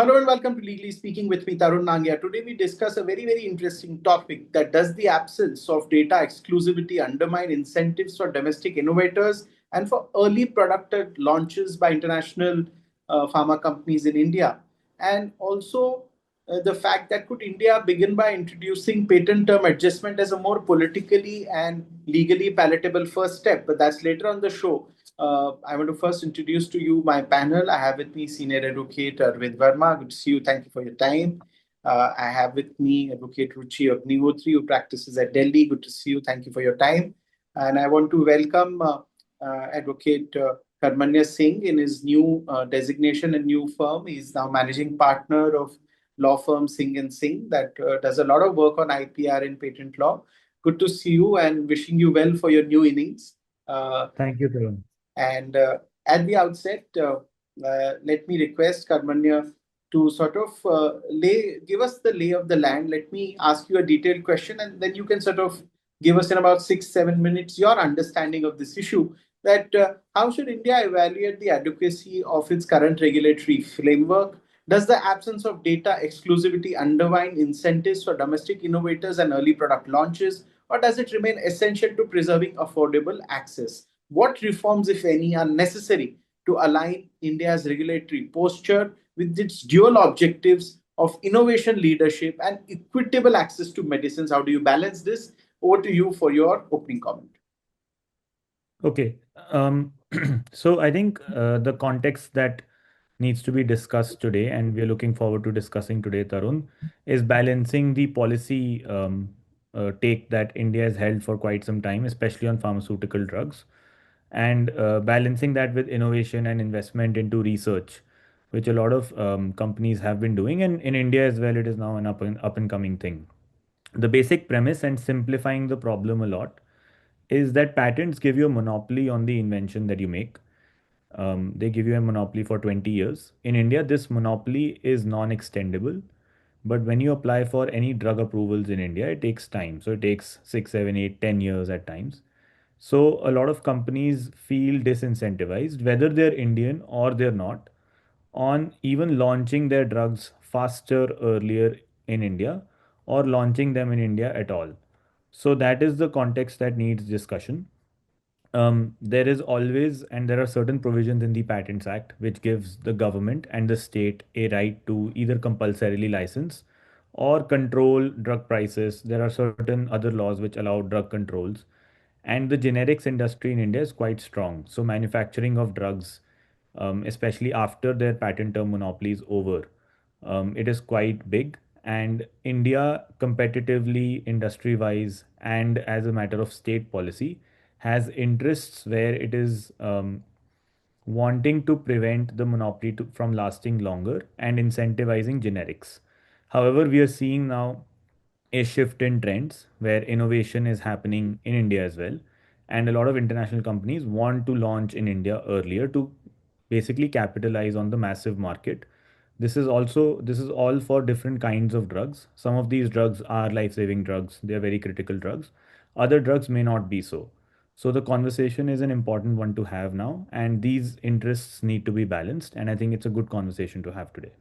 Hello and welcome to Legally Speaking with me, Tarun Nangia. Today we discuss a very interesting topic that does the absence of data exclusivity undermine incentives for domestic innovators and for early product launches by international pharma companies in India. And also the fact that could India begin by introducing patent term adjustment as a more politically and legally palatable first step. But that's later on the show. I want to first introduce to you my panel. I have with me Senior Advocate Arvind Verma. Good to see you. Thank you for your time. I have with me Advocate Ruchi Agnihotri, who practices at Delhi. Good to see you. Thank you for your time. And I want to welcome Advocate Karmanya Singh in his new designation and new firm. He's now managing partner of law firm Singh and Singh that does a lot of work on IPR and patent law. Good to see you and wishing you well for your new innings. Thank you, Tarun. And at the outset, let me request Karmanya to sort of give us the lay of the land. Let me ask you a detailed question, and then you can sort of give us in about 6-7 minutes your understanding of this issue. That how should India evaluate the adequacy of its current regulatory framework? Does the absence of data exclusivity undermine incentives for domestic innovators and early product launches, or does it remain essential to preserving affordable access? What reforms, if any, are necessary to align India's regulatory posture with its dual objectives of innovation leadership and equitable access to medicines? How do you balance this? Over to you for your opening comment. Okay. So I think the context that needs to be discussed today, and we're looking forward to discussing today, Tarun, is balancing the policy take that India has held for quite some time, especially on pharmaceutical drugs, and balancing that with innovation and investment into research, which a lot of companies have been doing. And in India as well, it is now an up and coming thing. The basic premise, and simplifying the problem a lot, is that patents give you a monopoly on the invention that you make. They give you a monopoly for 20 years. In India, this monopoly is non extendable. But when you apply for any drug approvals in India, it takes time. So it takes 6, 7, 8, 10 years at times. So a lot of companies feel disincentivized, whether they're Indian or they're not, on even launching their drugs faster earlier in India or launching them in India at all. So that is the context that needs discussion. There is always, and there are certain provisions in the Patents Act which gives the government and the state a right to either compulsorily license or control drug prices. There are certain other laws which allow drug controls. And the generics industry in India is quite strong. So manufacturing of drugs, especially after their patent term monopoly is over, it is quite big. And India, competitively, industry wise, and as a matter of state policy, has interests where it is wanting to prevent the monopoly from lasting longer and incentivizing generics. However, we are seeing now a shift in trends where innovation is happening in India as well. And a lot of international companies want to launch in India earlier to basically capitalize on the massive market. This is all for different kinds of drugs. Some of these drugs are life-saving drugs, they are very critical drugs. Other drugs may not be so. So the conversation is an important one to have now, and these interests need to be balanced. And I think it's a good conversation to have today.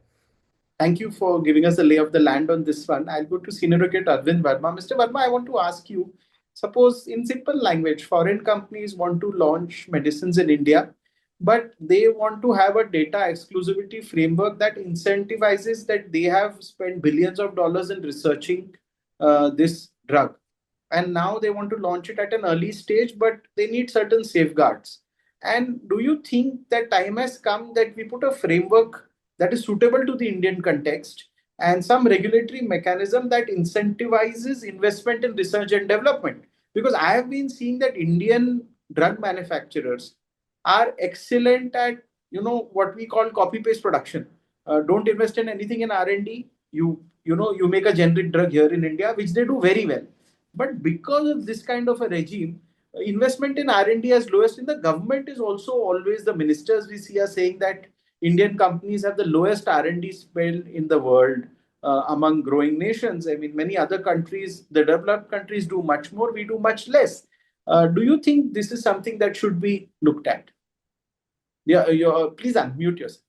Thank you for giving us the lay of the land on this one. I'll go to Senior Advocate Arvind Verma. Mr. Verma, I want to ask you, suppose in simple language, foreign companies want to launch medicines in India, but they want to have a data exclusivity framework that incentivizes that they have spent billions of dollars in researching this drug. And now they want to launch it at an early stage, but they need certain safeguards. And do you think that time has come that we put a framework that is suitable to the Indian context and some regulatory mechanism that incentivizes investment in research and development? Because I have been seeing that Indian drug manufacturers are excellent at what we call copy paste production. Don't invest in anything in R&D. You make a generic drug here in India, which they do very well. But because of this kind of a regime, investment in R&D is lowest in the government is also always the ministers we see are saying that Indian companies have the lowest R&D spend in the world among growing nations. I mean, many other countries, the developed countries do much more, we do much less. Do you think this is something that should be looked at? Yeah, please unmute yourself.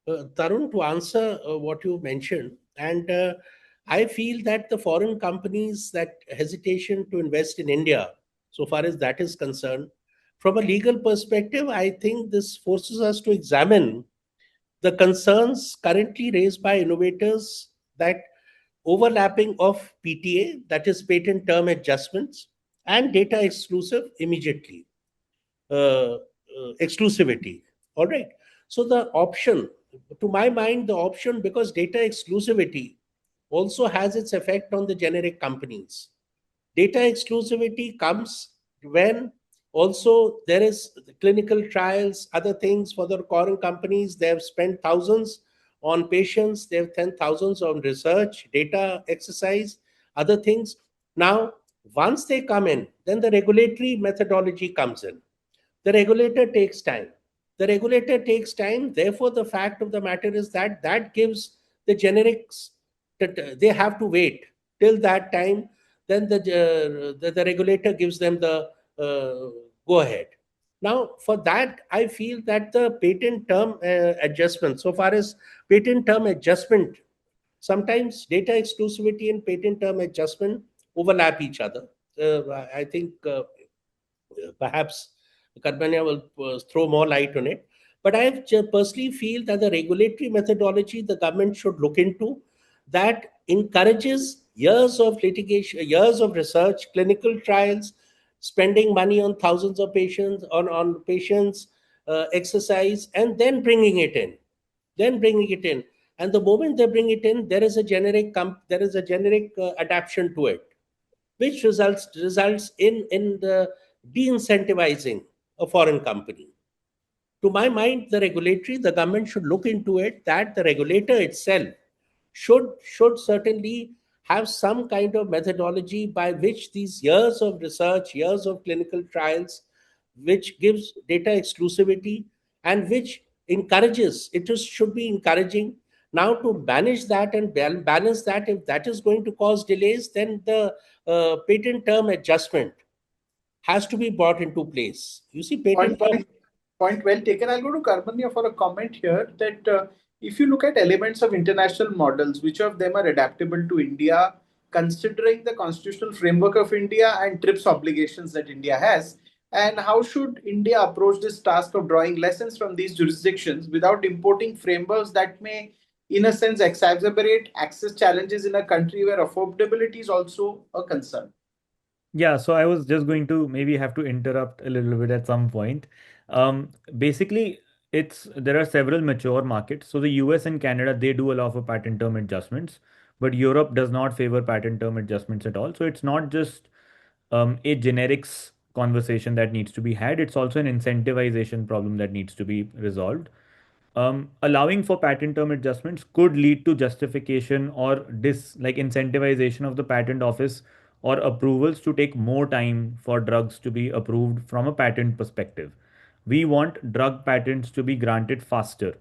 Tarun, to answer what you mentioned, and I feel that the foreign companies that hesitation to invest in India, so far as that is concerned, from a legal perspective, I think this forces us to examine the concerns currently raised by innovators that overlapping of PTA, that is patent term adjustments, and data exclusivity. All right. So the option, to my mind, the option, because data exclusivity also has its effect on the generic companies. Data exclusivity comes when also there is clinical trials, other things for the foreign companies. They have spent thousands on patients, they have spent thousands on research, data exercise, other things. Now, once they come in, then the regulatory methodology comes in. The regulator takes time. The regulator takes time. Therefore, the fact of the matter is that that gives the generics that they have to wait till that time. Then the regulator gives them the go ahead. Now, for that, I feel that the patent term adjustment, so far as patent term adjustment, sometimes data exclusivity and patent term adjustment overlap each other. I think perhaps Karmanya will throw more light on it. But I personally feel that the regulatory methodology the government should look into that encourages years of litigation, years of research, clinical trials, spending money on thousands of patients, on patients, exercise, and then bringing it in. Then bringing it in. And the moment they bring it in, there is a generic adaptation to it, which results in the de-incentivizing a foreign company. To my mind, the government should look into it, that the regulator itself should certainly have some kind of methodology by which these years of research, years of clinical trials, which gives data exclusivity and which should be encouraging. Now, to manage that and balance that, if that is going to cause delays, then the patent term adjustment has to be brought into place. You see, Point, patent term. point, point well taken. I'll go to Karmanya for a comment here that if you look at elements of international models, which of them are adaptable to India, considering the constitutional framework of India and TRIPS obligations that India has, and how should India approach this task of drawing lessons from these jurisdictions without importing frameworks that may, in a sense, exacerbate access challenges in a country where affordability is also a concern? Yeah, so I was just going to maybe have to interrupt a little bit at some point. Basically, it's there are several mature markets. So the US and Canada, they do allow for patent term adjustments, but Europe does not favor patent term adjustments at all. So it's not just a generics conversation that needs to be had. It's also an incentivization problem that needs to be resolved. Allowing for patent term adjustments could lead to justification or like incentivization of the patent office or approvals to take more time for drugs to be approved from a patent perspective. We want drug patents to be granted faster.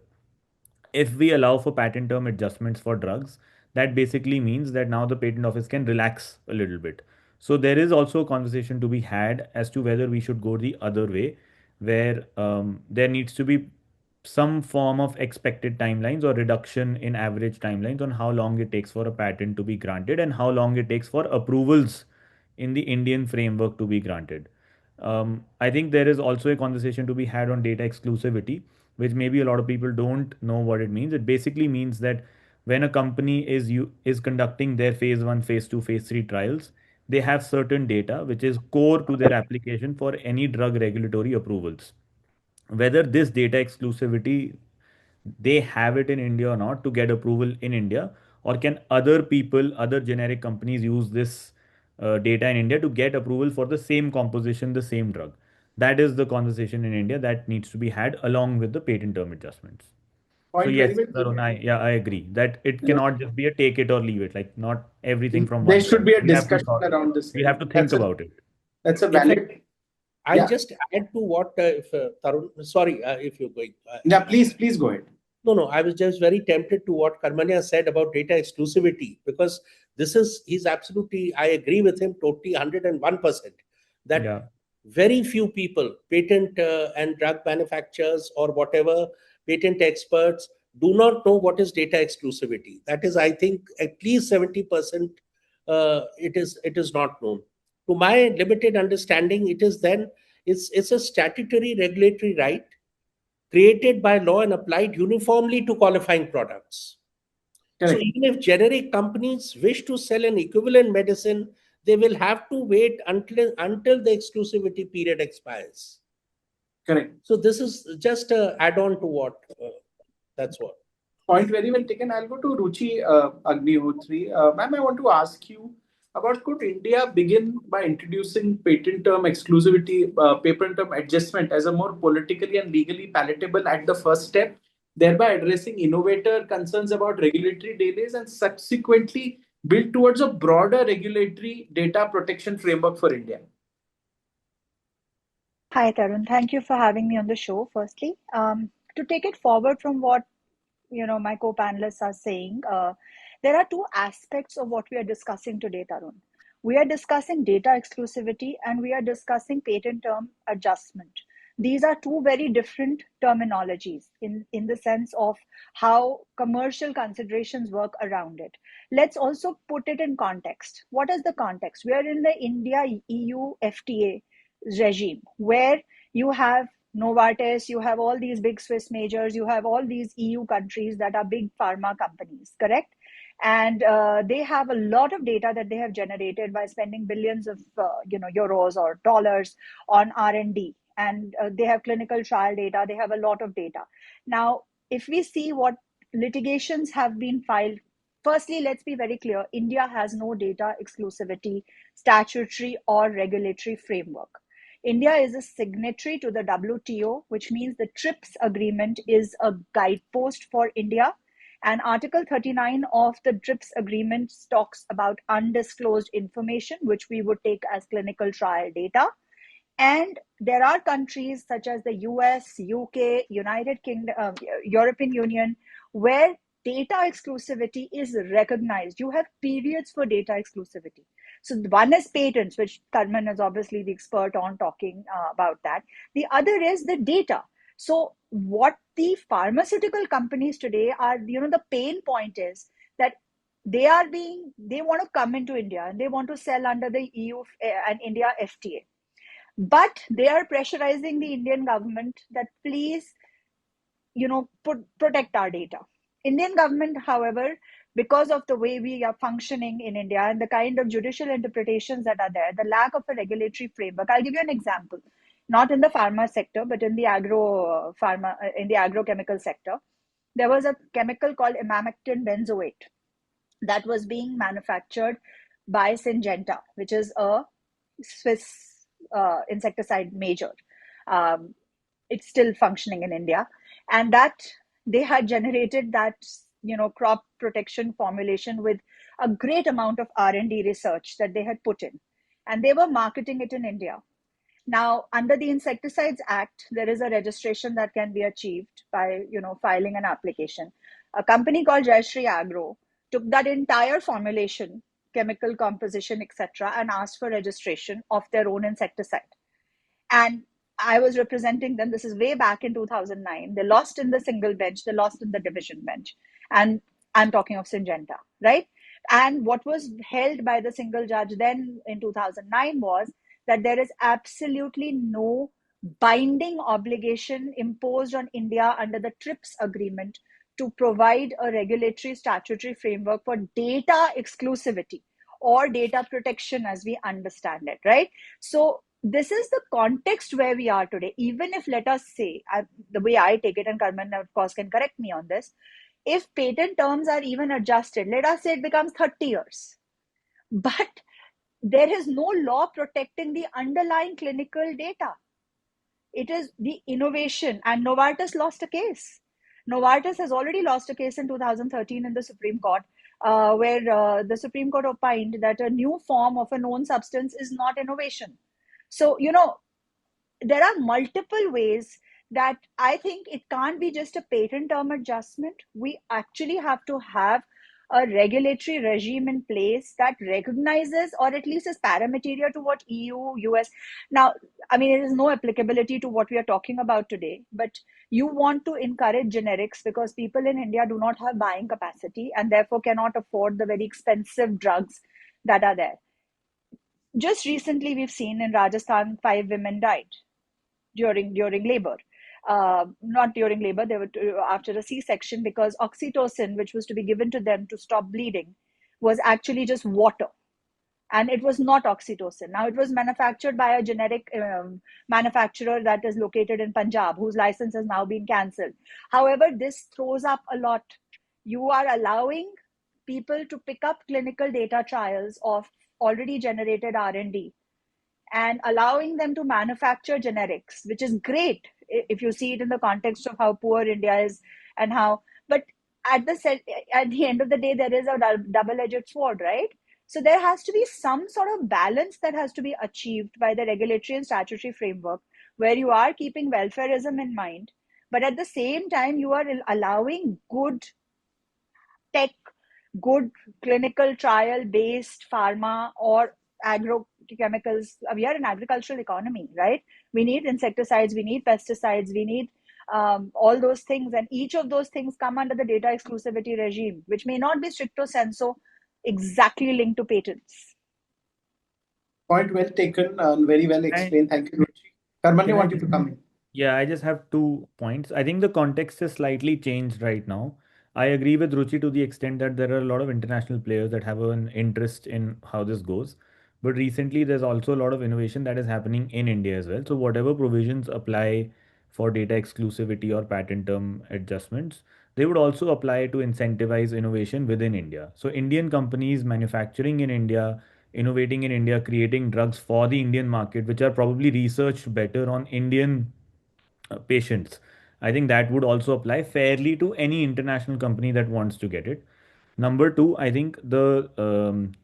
If we allow for patent term adjustments for drugs, that basically means that now the patent office can relax a little bit. So there is also a conversation to be had as to whether we should go the other way, where there needs to be some form of expected timelines or reduction in average timelines on how long it takes for a patent to be granted and how long it takes for approvals in the Indian framework to be granted. I think there is also a conversation to be had on data exclusivity, which maybe a lot of people don't know what it means. It basically means that when a company is conducting their phase one, phase two, phase three trials, they have certain data which is core to their application for any drug regulatory approvals. Whether this data exclusivity they have it in India or not to get approval in India, or can other people, other generic companies use this data in India to get approval for the same composition, the same drug? That is the conversation in India that needs to be had along with the patent term adjustments. So Point very yes, well Tarun, taken. I agree that it Yeah. cannot just be a take it or leave it. Like not everything from There one should side. be a discussion around this. We have to think about it. That's a If valid. I'll Yeah. just add to what if Tarun, sorry, if you're going. Yeah. Please go ahead. No, no, I was just very tempted to what Karmanya said about data exclusivity, because he's absolutely, I agree with him totally 101% that Yeah. very few people, patent and drug manufacturers or whatever, patent experts, do not know what is data exclusivity. That is, I think, at least 70% it is not known. To my limited understanding, it's a statutory regulatory right created by law and applied uniformly to qualifying products. So Correct. even if generic companies wish to sell an equivalent medicine, they will have to wait until the exclusivity period expires. Correct. So this is just a add-on to what. That's what. Point very well taken. I'll go to Ruchi Agnihotri. Ma'am, I want to ask you about, could India begin by introducing patent term exclusivity, patent term adjustment as a more politically and legally palatable at the first step, thereby addressing innovator concerns about regulatory delays and subsequently build towards a broader regulatory data protection framework for India? Hi, Tarun. Thank you for having me on the show, firstly. To take it forward from what my co-panelists are saying, there are two aspects of what we are discussing today, Tarun. We are discussing data exclusivity and we are discussing patent term adjustment. These are two very different terminologies in the sense of how commercial considerations work around it. Let's also put it in context. What is the context? We are in the India EU FTA regime where you have Novartis, you have all these big Swiss majors, you have all these EU countries that are big pharma companies, correct? And they have a lot of data that they have generated by spending billions of euros or dollars on R&D, and they have clinical trial data. They have a lot of data. Now, if we see what litigations have been filed, firstly, let's be very clear: India has no data exclusivity, statutory or regulatory framework. India is a signatory to the WTO, which means the TRIPS agreement is a guidepost for India. And Article 39 of the TRIPS agreement talks about undisclosed information, which we would take as clinical trial data. And there are countries such as the US, UK, United Kingdom, European Union, where data exclusivity is recognized. You have periods for data exclusivity. So one is patents, which Karman is obviously the expert on talking about that. The other is the data. So what the pharmaceutical companies today are, the pain point is that they want to come into India and they want to sell under the EU and India FTA. But they are pressurizing the Indian government that please, protect our data. Indian government, however, because of the way we are functioning in India and the kind of judicial interpretations that are there, the lack of a regulatory framework. I'll give you an example, not in the pharma sector, but in the agrochemical sector. There was a chemical called imamectin benzoate that was being manufactured by Syngenta, which is a Swiss insecticide major. It's still functioning in India, and that they had generated that crop protection formulation with a great amount of R&D research that they had put in, and they were marketing it in India. Now, under the Insecticides Act, there is a registration that can be achieved by filing an application. A company called Jayashree Agro took that entire formulation, chemical composition, etc., and asked for registration of their own insecticide. And I was representing them. This is way back in 2009. They lost in the single bench. They lost in the division bench. And I'm talking of Syngenta, right? And what was held by the single judge then in 2009 was that there is absolutely no binding obligation imposed on India under the TRIPS agreement to provide a regulatory statutory framework for data exclusivity or data protection as we understand it, right? So this is the context where we are today. Even if, let us say, the way I take it, and Karman, of course, can correct me on this, if patent terms are even adjusted, let us say it becomes 30 years. But there is no law protecting the underlying clinical data. It is the innovation, and Novartis lost a case. Novartis has already lost a case in 2013 in the Supreme Court, where the Supreme Court opined that a new form of a known substance is not innovation. So, there are multiple ways that I think it can't be just a patent term adjustment. We actually have to have a regulatory regime in place that recognizes or at least is parameteria to what EU, US. Now, I mean, it is no applicability to what we are talking about today, but you want to encourage generics because people in India do not have buying capacity and therefore cannot afford the very expensive drugs that are there. Just recently, we've seen in Rajasthan, 5 women died during labor. Not during labor, they were after a C-section because oxytocin, which was to be given to them to stop bleeding, was actually just water. And it was not oxytocin. Now, it was manufactured by a generic manufacturer that is located in Punjab, whose license has now been cancelled. However, this throws up a lot. You are allowing people to pick up clinical data trials of already generated R&D and allowing them to manufacture generics, which is great if you see it in the context of how poor India is and how. But at the end of the day, there is a double-edged sword, right? So there has to be some sort of balance that has to be achieved by the regulatory and statutory framework, where you are keeping welfareism in mind, but at the same time you are allowing good tech, good clinical trial based pharma or agrochemicals. We are an agricultural economy, right? We need insecticides, we need pesticides, we need all those things. And each of those things come under the data exclusivity regime, which may not be stricto sensu exactly linked to patents. Point well taken, very well explained. Thank you, Ruchi. Karman, Can I want you to just, come in? yeah, I just have 2 points. I think the context is slightly changed right now. I agree with Ruchi to the extent that there are a lot of international players that have an interest in how this goes. But recently, there's also a lot of innovation that is happening in India as well. So, whatever provisions apply for data exclusivity or patent term adjustments, they would also apply to incentivize innovation within India. So, Indian companies manufacturing in India, innovating in India, creating drugs for the Indian market, which are probably researched better on Indian patients. I think that would also apply fairly to any international company that wants to get it. Number two, I think the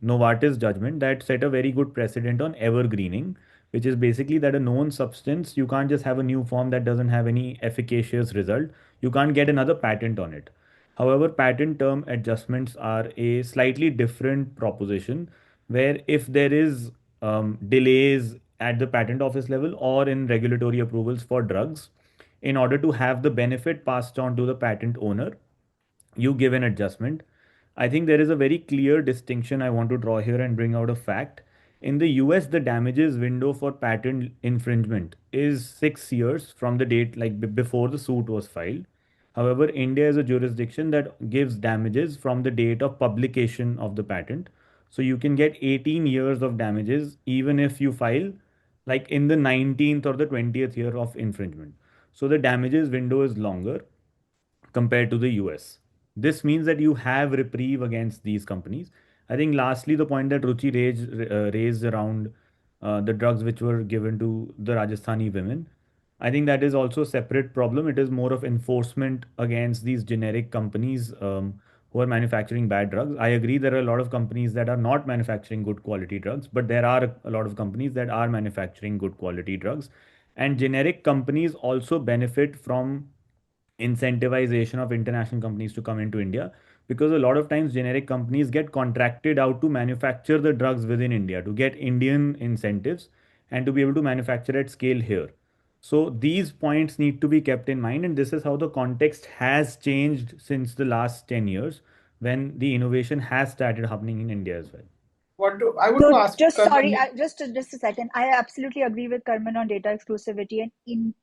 Novartis judgment that set a very good precedent on evergreening, which is basically that a known substance, you can't just have a new form that doesn't have any efficacious result. You can't get another patent on it. However, patent term adjustments are a slightly different proposition where if there is delays at the patent office level or in regulatory approvals for drugs, in order to have the benefit passed on to the patent owner, you give an adjustment. I think there is a very clear distinction I want to draw here and bring out a fact. In the US, the damages window for patent infringement is 6 years from the date, like before the suit was filed. However, India is a jurisdiction that gives damages from the date of publication of the patent. So you can get 18 years of damages even if you file like in the 19th or the 20th year of infringement. So the damages window is longer compared to the US. This means that you have reprieve against these companies. I think lastly, the point that Ruchi raised around the drugs which were given to the Rajasthani women, I think that is also a separate problem. It is more of enforcement against these generic companies who are manufacturing bad drugs. I agree there are a lot of companies that are not manufacturing good quality drugs, but there are a lot of companies that are manufacturing good quality drugs. And generic companies also benefit from incentivization of international companies to come into India, because a lot of times generic companies get contracted out to manufacture the drugs within India to get Indian incentives and to be able to manufacture at scale here. So these points need to be kept in mind, and this is how the context has changed since the last 10 years when the innovation has started happening in India as well. I want to So ask just sorry, Karman. just a second. I absolutely agree with Karman on data exclusivity and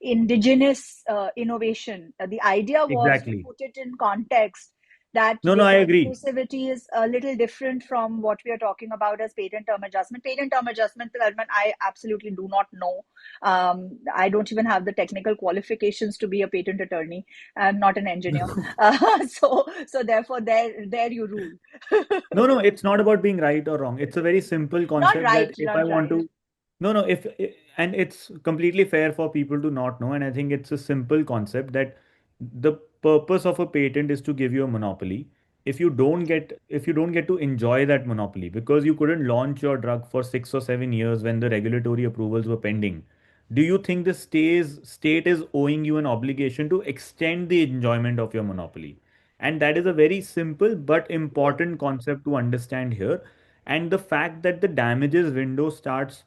indigenous innovation. The idea was to Exactly. put it in context that No, no, I data agree. exclusivity is a little different from what we are talking about as patent term adjustment. Patent term adjustment, Karman, I absolutely do not know. I don't even have the technical qualifications to be a patent attorney. I'm not an engineer, so therefore there you rule. No, no, it's not about being right or wrong. It's a very simple Not concept that right, if I not want right. to, no, no, and it's completely fair for people to not know. And I think it's a simple concept that the purpose of a patent is to give you a monopoly. If you don't get to enjoy that monopoly because you couldn't launch your drug for 6 or 7 years when the regulatory approvals were pending, do you think the state is owing you an obligation to extend the enjoyment of your monopoly? And that is a very simple but important concept to understand here. And the fact that the damages window starts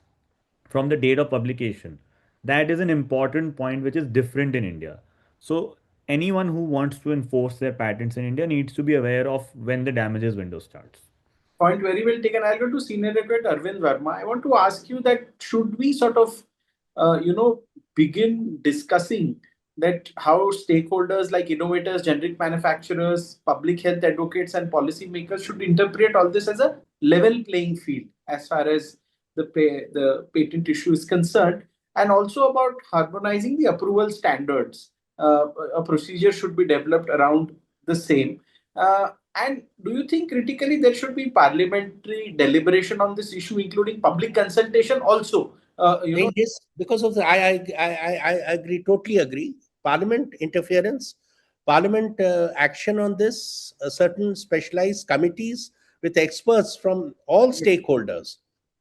from the date of publication, that is an important point which is different in India. So anyone who wants to enforce their patents in India needs to be aware of when the damages window starts. Point very well taken. I'll go to Senior Advocate Arvind Verma. I want to ask you that should we sort of, begin discussing that how stakeholders like innovators, generic manufacturers, public health advocates, and policymakers should interpret all this as a level playing field as far as the patent issue is concerned, and also about harmonizing the approval standards. A procedure should be developed around the same. And do you think critically there should be parliamentary deliberation on this issue, including public consultation also? In this, because of the, I agree, totally agree. Parliament interference, Parliament action on this, certain specialized committees with experts from all stakeholders.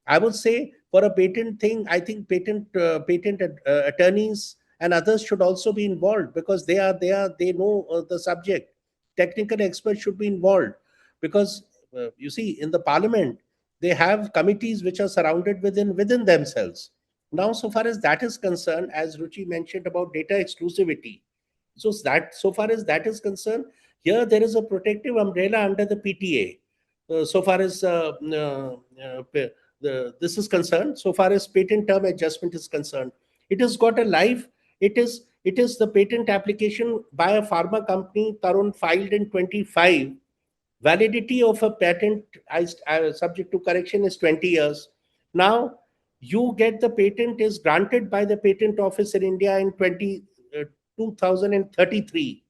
I would say for a patent thing, I think patent attorneys and others should also be involved because they know the subject. Technical experts should be involved because you see in the Parliament they have committees which are surrounded within themselves. Now, so far as that is concerned, as Ruchi mentioned about data exclusivity, so far as that is concerned, here there is a protective umbrella under the PTA. So far as this is concerned, so far as patent term adjustment is concerned, it has got a life. It is the patent application by a pharma company, Tarun, filed in 25. Validity of a patent, subject to correction, is 20 years. Now, you get the patent is granted by the patent office in India in 2033.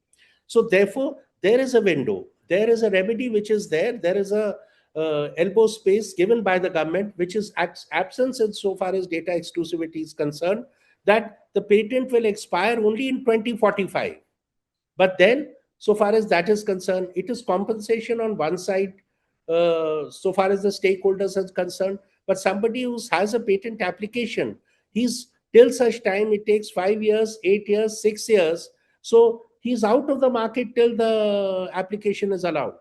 So therefore, there is a window. There is a remedy which is there. There is a elbow space given by the government, which is absence in so far as data exclusivity is concerned, that the patent will expire only in 2045. But then, so far as that is concerned, it is compensation on one side, so far as the stakeholders are concerned. But somebody who has a patent application, he's till such time it takes 5 years, 8 years, 6 years. So he's out of the market till the application is allowed.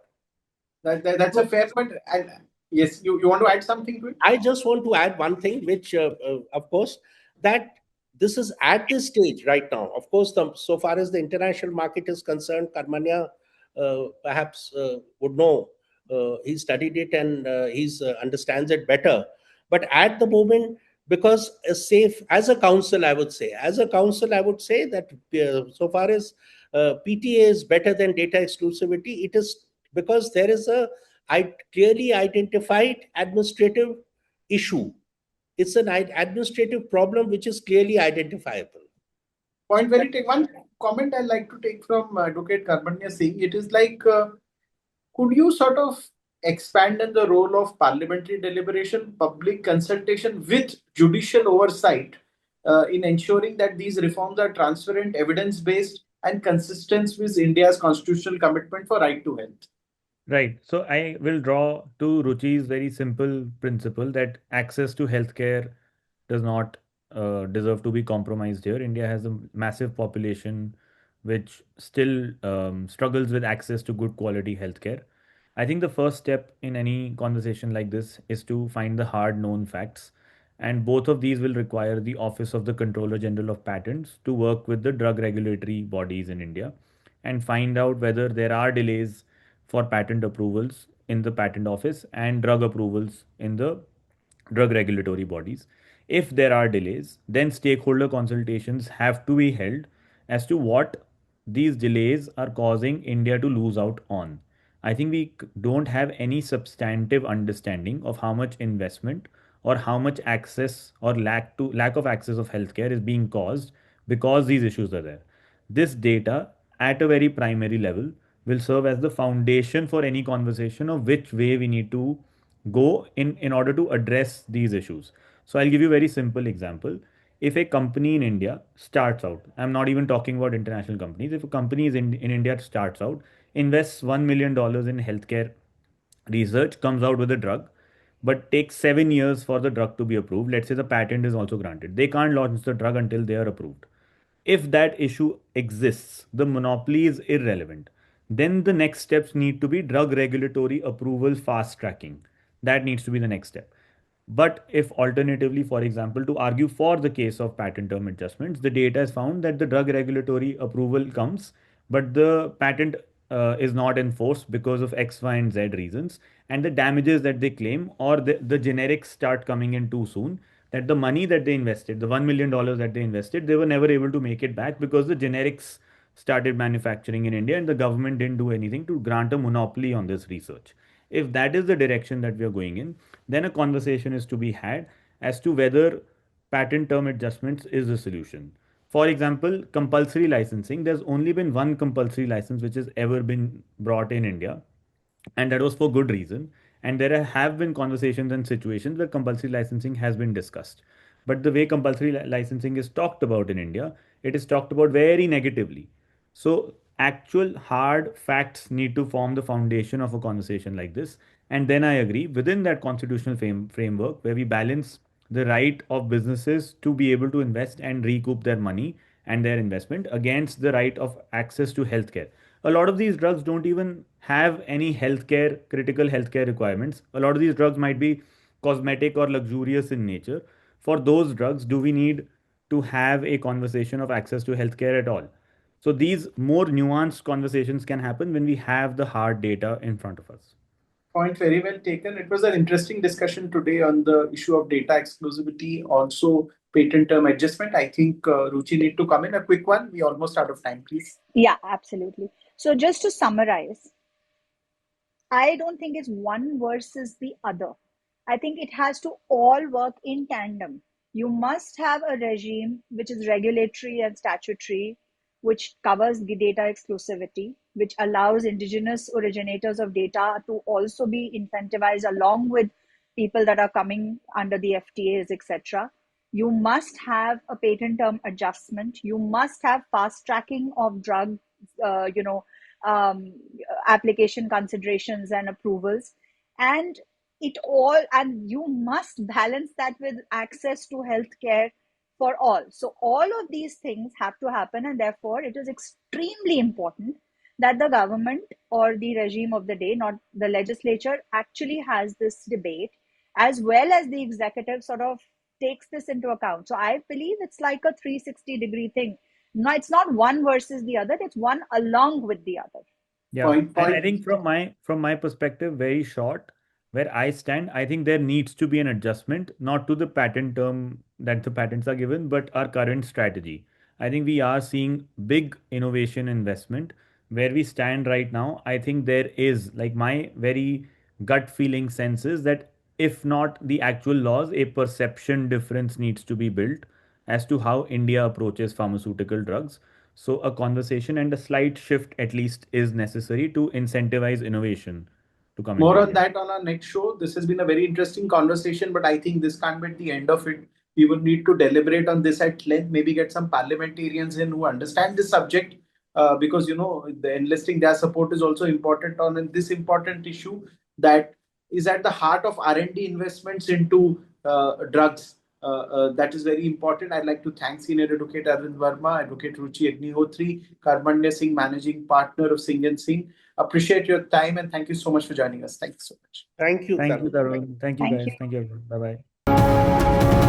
That's a fair point. And yes, you want to add something to it? I just want to add one thing, which, of course, that this is at this stage right now. Of course, so far as the international market is concerned, Karmanya perhaps would know. He studied it and he understands it better. But at the moment, because as a council, I would say that so far as PTA is better than data exclusivity, it is because there is a clearly identified administrative issue. It's an administrative problem which is clearly identifiable. Point very take. One comment I'd like to take from Advocate Karmanya Singh. It is like, could you sort of expand on the role of parliamentary deliberation, public consultation with judicial oversight in ensuring that these reforms are transparent, evidence-based, and consistent with India's constitutional commitment for right to health? Right. So I will draw to Ruchi's very simple principle that access to healthcare does not deserve to be compromised here. India has a massive population which still struggles with access to good quality healthcare. I think the first step in any conversation like this is to find the hard known facts. And both of these will require the Office of the Controller General of Patents to work with the drug regulatory bodies in India and find out whether there are delays for patent approvals in the patent office and drug approvals in the drug regulatory bodies. If there are delays, then stakeholder consultations have to be held as to what these delays are causing India to lose out on. I think we don't have any substantive understanding of how much investment or how much access or lack of access of healthcare is being caused because these issues are there. This data at a very primary level will serve as the foundation for any conversation of which way we need to go in order to address these issues. So I'll give you a very simple example. If a company in India starts out, I'm not even talking about international companies, if a company in India starts out, invests $1 million in healthcare research, comes out with a drug, but takes 7 years for the drug to be approved, let's say the patent is also granted, they can't launch the drug until they are approved. If that issue exists, the monopoly is irrelevant. then the next steps need to be drug regulatory approval fast tracking. That needs to be the next step. But if alternatively, for example, to argue for the case of patent term adjustments, the data has found that the drug regulatory approval comes, but the patent is not enforced because of X, Y, and Z reasons, and the damages that they claim or the generics start coming in too soon, that the money that they invested, the $1 million that they invested, they were never able to make it back because the generics started manufacturing in India and the government didn't do anything to grant a monopoly on this research. If that is the direction that we are going in, then a conversation is to be had as to whether patent term adjustments is the solution. For example, compulsory licensing, there's only been one compulsory license which has ever been brought in India, and that was for good reason. And there have been conversations and situations where compulsory licensing has been discussed. But the way compulsory licensing is talked about in India, it is talked about very negatively. So, actual hard facts need to form the foundation of a conversation like this. And then I agree within that constitutional framework where we balance the right of businesses to be able to invest and recoup their money and their investment against the right of access to healthcare. A lot of these drugs don't even have any healthcare, critical healthcare requirements. A lot of these drugs might be cosmetic or luxurious in nature. For those drugs, do we need to have a conversation of access to healthcare at all? So these more nuanced conversations can happen when we have the hard data in front of us. Point very well taken. It was an interesting discussion today on the issue of data exclusivity, also patent term adjustment. I think Ruchi need to come in. A quick one. We almost out of time, please. Yeah, absolutely. So just to summarize, I don't think it's one versus the other. I think it has to all work in tandem. You must have a regime which is regulatory and statutory, which covers the data exclusivity, which allows indigenous originators of data to also be incentivized along with people that are coming under the FTAs, etc. You must have a patent term adjustment. You must have fast tracking of drug, uh, you know, um, application considerations and approvals, and it all, and you must balance that with access to healthcare for all. So all of these things have to happen, and therefore it is extremely important that the government or the regime of the day, not the legislature, actually has this debate, as well as the executive sort of takes this into account. So I believe it's like a 360-degree thing. No, it's not one versus the other, it's one along with the other. Yeah, Point, and I point. think from my perspective, very short, where I stand, I think there needs to be an adjustment, not to the patent term that the patents are given, but our current strategy. I think we are seeing big innovation investment. Where we stand right now, I think there is, like, my very gut feeling sense is that if not the actual laws, a perception difference needs to be built as to how India approaches pharmaceutical drugs. So, a conversation and a slight shift at least is necessary to incentivize innovation to come into More on India. that on our next show. This has been a very interesting conversation, but I think this can't be at the end of it. We would need to deliberate on this at length, maybe get some parliamentarians in who understand this subject, because the enlisting their support is also important on this important issue that is at the heart of R&D investments into drugs. That is very important. I'd like to thank Senior Advocate Arvind Verma, Advocate Ruchi Agnihotri, Karmanya Singh, Managing Partner of Singh and Singh. Appreciate your time and thank you so much for joining us. Thank you so much. Thank you, Thank you, Tarun. Tarun. Thank you, Thank guys. you. Thank you, everyone. Bye bye.